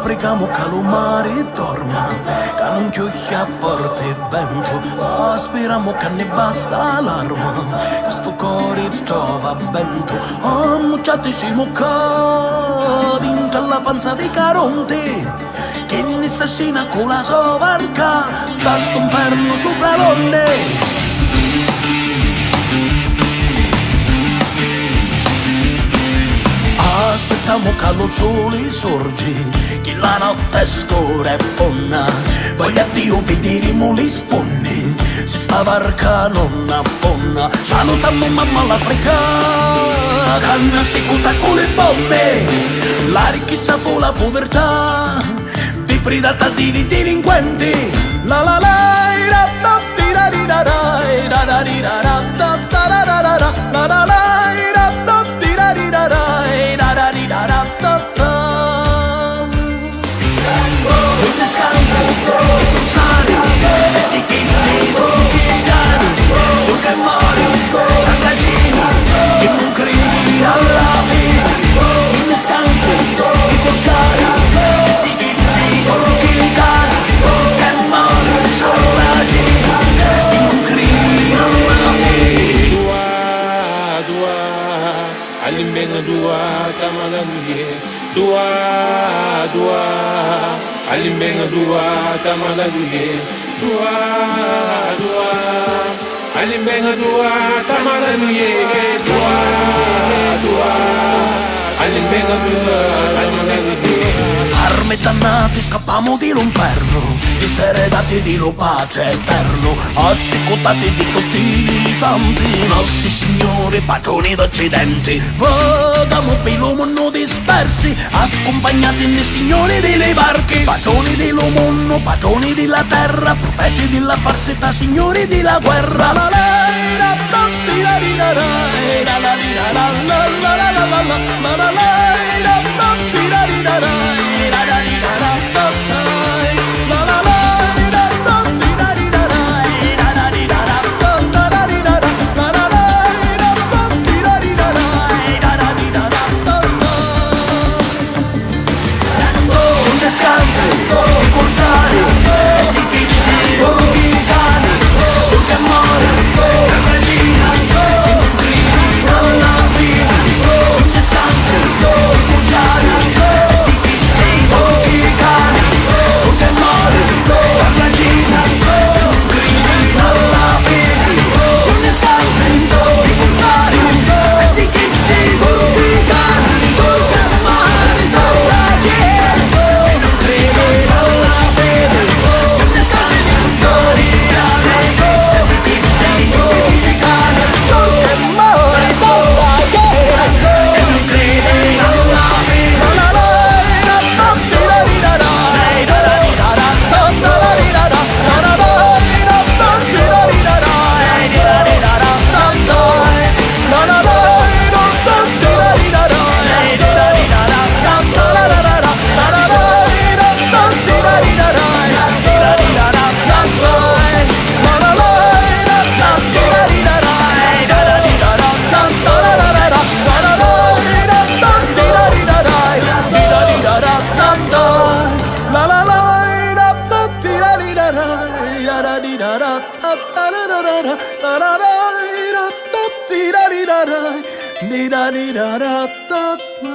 preghiamo che lo mare dorma, che non chiucchia forte vento, ma speriamo che ne basta l'arma, che sto cuore trova vento. Oh, mucciatissimo cadi in la panza di Caronte, che ne sta scena con la sua barca, da sto inferno sopra l'onde. Aspettiamo che lo sole sorge, che la notte scura e fonna, poi a Dio vedremo le sponne, se sta barca non affonna. Salutiamo mamma l'Africa, che nasce con le bombe, la ricchezza con la povertà, depredata di delinquenti. La la la ira da di da di da da da da di da da da da da da da la la la ira da di da di da da da di da da da da. In the skies, i cruzari, i chini, i cani, i camori, Sant'Agina, che non credi alla vita. In the skies, i cruzari, i chini, i cani, i camori, Sant'Agina, che non credi alla vita. Dua, dua, alimbenga dua, tamalanduye. Dua, dua, alimbenga dua, tamalanduye. Dua, dua, alimbenga dua, tamalanduye. Dua, dua, alimbenga dua, tamalanduye. Arme dannati, scappiamo di l'inferno, diseredati di lo pace eterno, assicutati di tutti i santi, nostri signori patroni d'Occidente. Vodiamo per lo mondo dispersi, accompagnati dai signori delle barche, patroni dello mondo, patroni della terra, profeti della falsità, signori della guerra. La la la la la la la la la la la la la la. Scanse, i corsari, i chini, i cani, i camori, Sant'Agina, che non credi alla vita. In the scanse, i corsari, i chini, i cani, i camori, Sant'Agina, che non credi alla vita. In the scanse, i corsari, i chini, i cani, i camori, Sant'Agina. Da da da da da da.